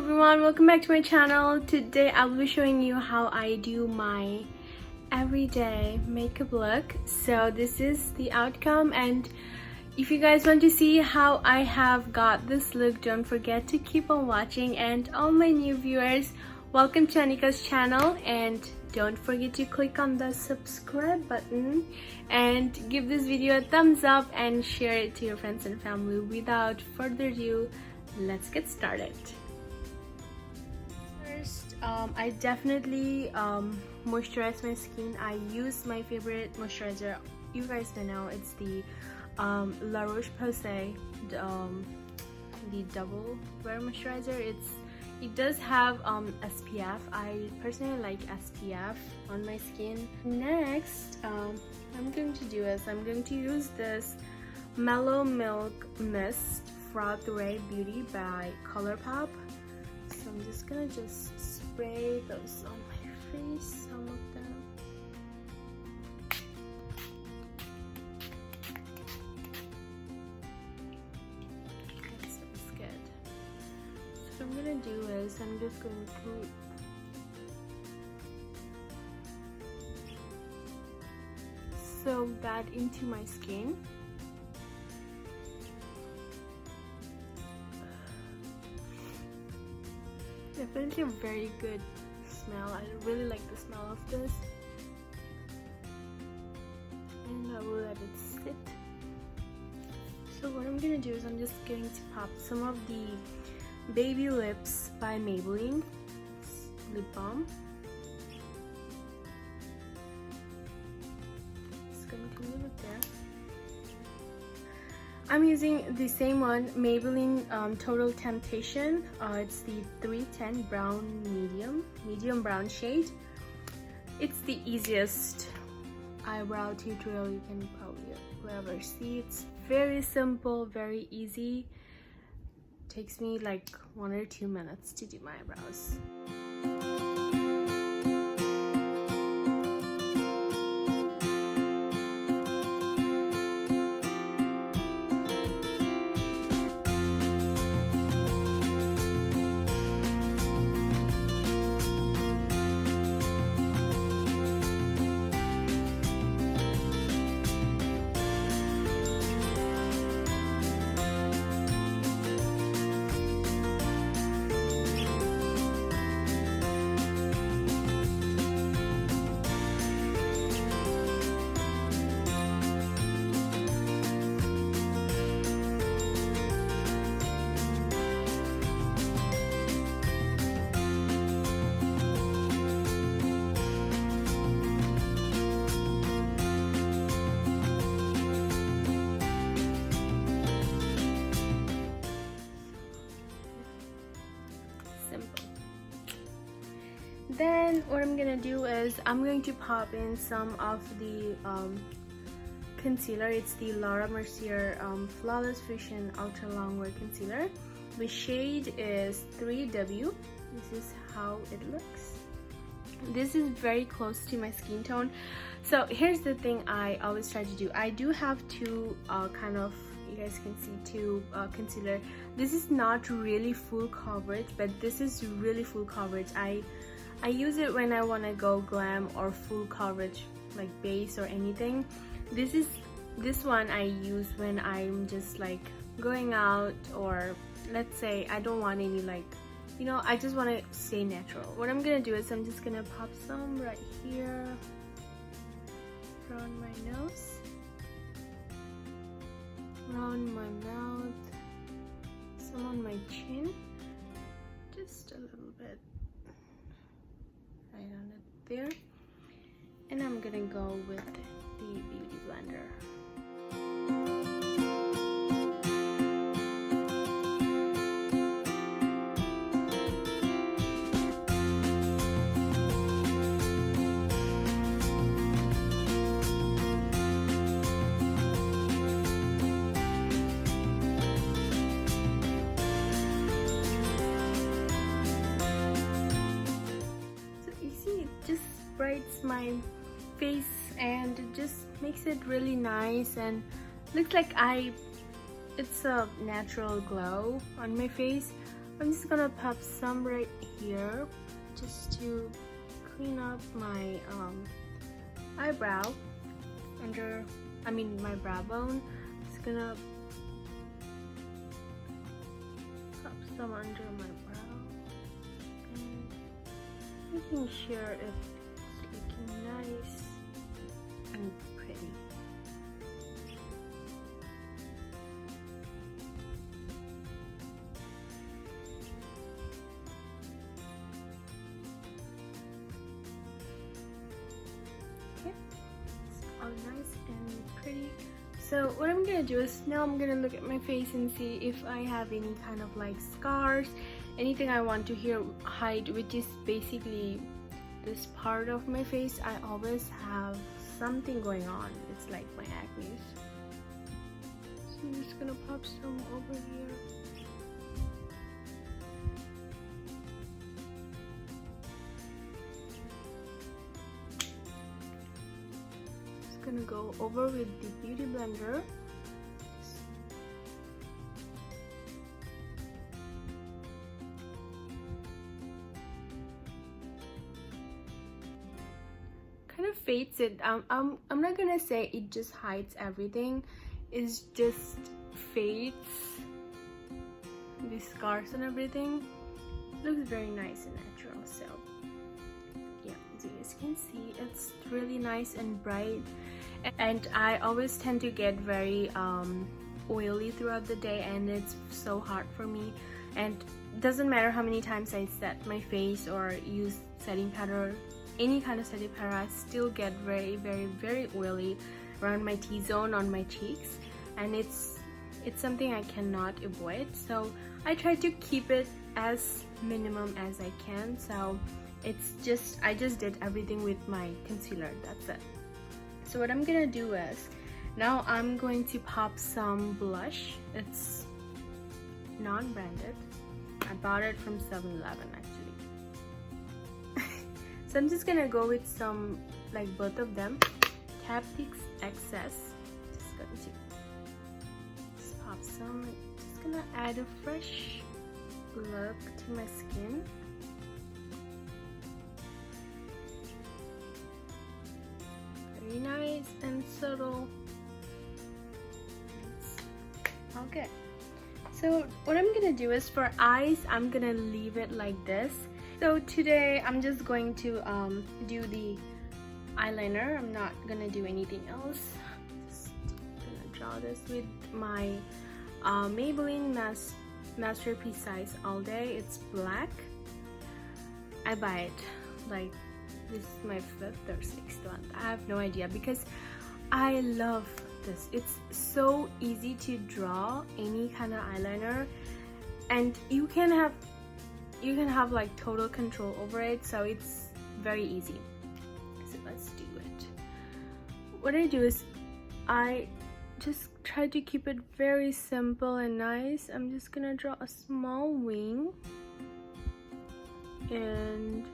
everyone, welcome back to my channel. Today I will be showing you how I do my everyday makeup look. So this is the outcome, and if you guys want to see how I have got this look, don't forget to keep on watching. And all my new viewers, welcome to Anika's channel, and don't forget to click on the subscribe button and give this video a thumbs up and share it to your friends and family. Without further ado, let's get started. First, I definitely moisturize my skin. I use my favorite moisturizer. You guys don't know, it's the La Roche-Posay, the double wear moisturizer. It does have SPF. I personally like SPF on my skin. Next, I'm going to do is I'm going to use this Mellow Milk Mist Froth Ray Beauty by ColourPop. So I'm just gonna spray those on my face, some of them. That sounds good. So what I'm gonna do is I'm just going to put soak that into my skin. Definitely a very good smell. I really like the smell of this, and I will let it sit. So what I'm gonna do is I'm just going to pop some of the Baby Lips by Maybelline lip balm. Just going to leave it there. I'm using the same one, Maybelline Total Temptation. It's the 310 brown medium brown shade. It's the easiest eyebrow tutorial you can probably ever see. It's very simple, very easy. Takes me like 1 or 2 minutes to do my eyebrows. Then what I'm gonna do is I'm going to pop in some of the concealer. It's the Laura Mercier Flawless Fusion Ultra Longwear Concealer. The shade is 3W. This is how it looks. This is very close to my skin tone. So here's the thing I always try to do. I do have two you guys can see two concealer. This is not really full coverage, but this is really full coverage. I use it when I want to go glam or full coverage like base or anything. This one I use when I'm just like going out, or let's say I don't want any I just want to stay natural. What I'm gonna do is I'm just gonna pop some right here around my nose, around my mouth, some on my chin, just a little bit right on it there, and I'm gonna go with the beauty blender. Brights my face and it just makes it really nice and looks like it's a natural glow on my face. I'm just gonna pop some right here just to clean up my eyebrow under, my brow bone. Just gonna pop some under my brow and making sure it's looking nice and pretty. All nice and pretty. So what I'm gonna do is now I'm gonna look at my face and see if I have any kind of like scars, anything I want to hide, which is basically this part of my face. I always have something going on. It's like my acne. So I'm just gonna pop some over here. Gonna go over with the beauty blender. Kind of fades it. I'm not gonna say it just hides everything. It's just fades the scars and everything. Looks very nice and natural. So yeah, as you guys can see, it's really nice and bright. And I always tend to get very oily throughout the day, and it's so hard for me. And doesn't matter how many times I set my face or use setting powder, any kind of setting powder, I still get very, very, very oily around my T-zone, on my cheeks, and it's something I cannot avoid. So I try to keep it as minimum as I can. So I just did everything with my concealer. That's it. So what I'm gonna do is, now I'm going to pop some blush. It's non-branded. I bought it from 7-Eleven actually. So I'm just gonna go with some, like both of them. Tap the excess. Just going to pop some. Just gonna add a fresh look to my skin. Very nice and subtle. Okay, so what I'm gonna do is, for eyes, I'm gonna leave it like this. So today I'm just going to do the eyeliner. I'm not gonna do anything else. Just gonna draw this with my Maybelline Masterpiece Size All Day. It's black. I buy it like, this is my 5th or 6th one. I have no idea, because I love this. It's so easy to draw any kind of eyeliner, and you can have like total control over it. So it's very easy. So let's do it. What I do is I just try to keep it very simple and nice. I'm just gonna draw a small wing and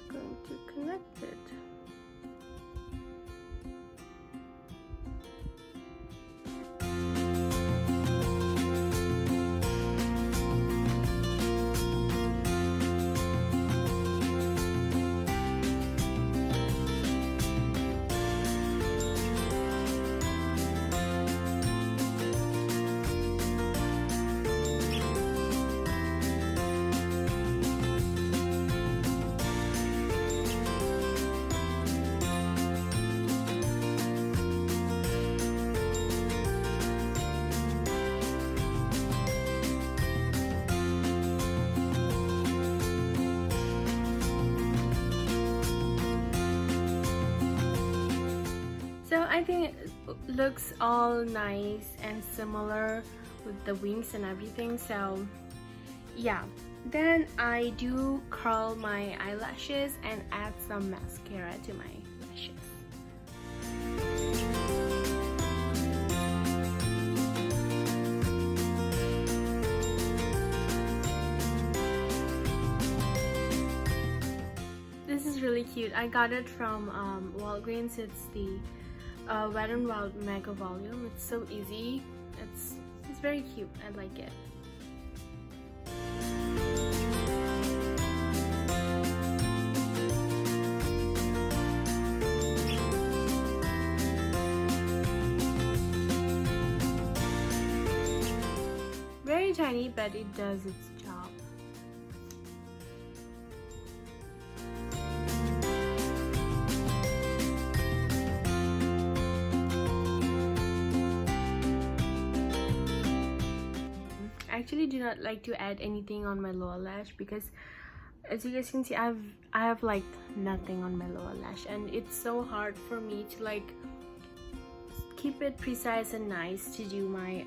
going to connect it. So I think it looks all nice and similar with the wings and everything. So yeah, then I do curl my eyelashes and add some mascara to my lashes. This is really cute. I got it from Walgreens. It's the Wet n Wild Mega Volume. It's so easy. It's very cute. I like it. Very tiny, but it does its job. I actually do not like to add anything on my lower lash because, as you guys can see, I have like nothing on my lower lash, and it's so hard for me to like keep it precise and nice to do my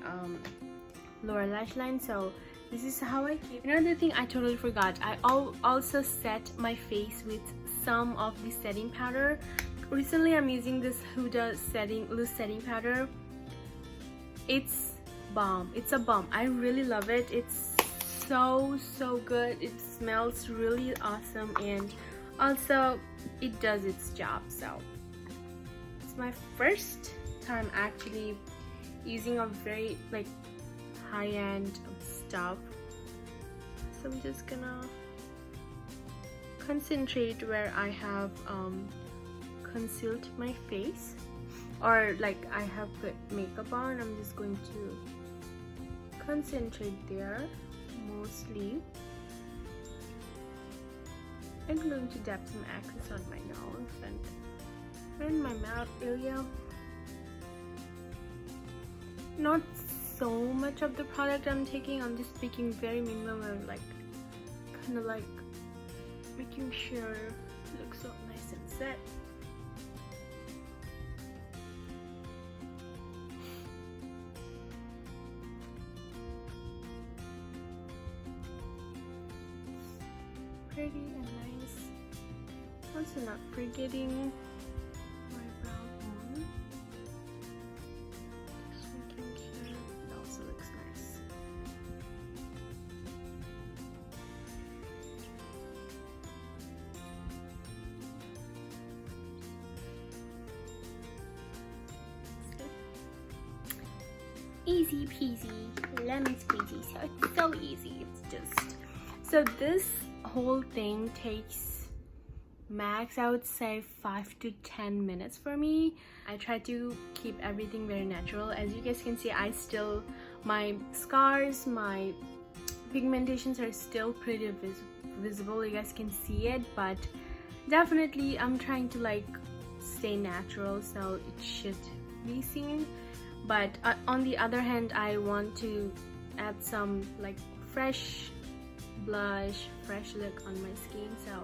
lower lash line. So this is how I keep. Another thing I totally forgot, I also set my face with some of the setting powder. Recently I'm using this Huda loose setting powder. It's bomb. It's a bomb. I really love it. It's so good. It smells really awesome, and also it does its job. So it's my first time actually using a very like high-end stuff, so I'm just gonna concentrate where I have concealed my face, or like I have put makeup on. I'm just going to concentrate there mostly. I'm going to dab some access on my nose and my mouth area. Not so much of the product I'm taking. I'm just picking very minimum and like kind of like making sure it looks so nice and set. Pretty and nice. Also not forgetting my brow bone. Just making sure it also looks nice. Easy peasy, lemon squeezy. So it's so easy. It's just so this whole thing takes max, I would say, 5 to 10 minutes for me. I try to keep everything very natural. As you guys can see, my scars, my pigmentations are still pretty visible. You guys can see it, but definitely I'm trying to like stay natural, so it should be seen. But on the other hand, I want to add some like fresh blush, fresh look on my skin. So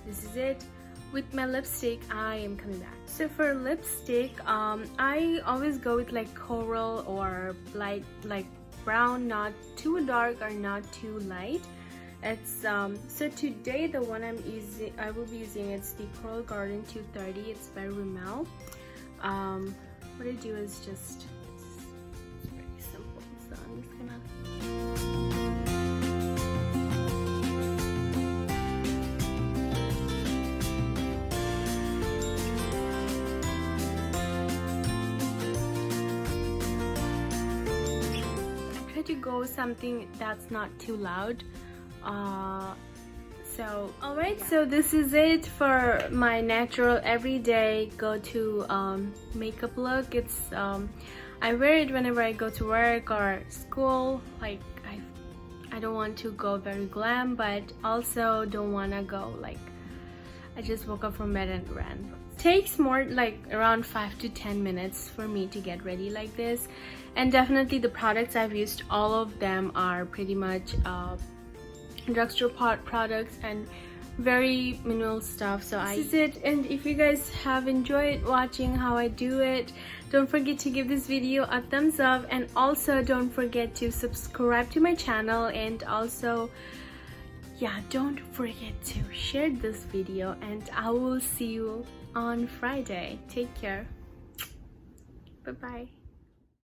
this is it. With my lipstick, I am coming back. So for lipstick, I always go with like coral or light, like brown, not too dark or not too light. It's so today the one I will be using, it's the Coral Garden 230. It's by Rimmel. What I do is just it's very simple. So I'm just gonna to go something that's not too loud. So alright, so this is it for my natural everyday go-to makeup look. It's I wear it whenever I go to work or school. Like I don't want to go very glam, but also don't want to go like I just woke up from bed and ran. Takes more like around 5 to 10 minutes for me to get ready like this. And definitely the products I've used, all of them are pretty much drugstore products and very minimal stuff. So this is it. And if you guys have enjoyed watching how I do it, don't forget to give this video a thumbs up, and also don't forget to subscribe to my channel, and also don't forget to share this video, and I will see you on Friday. Take care. Bye bye.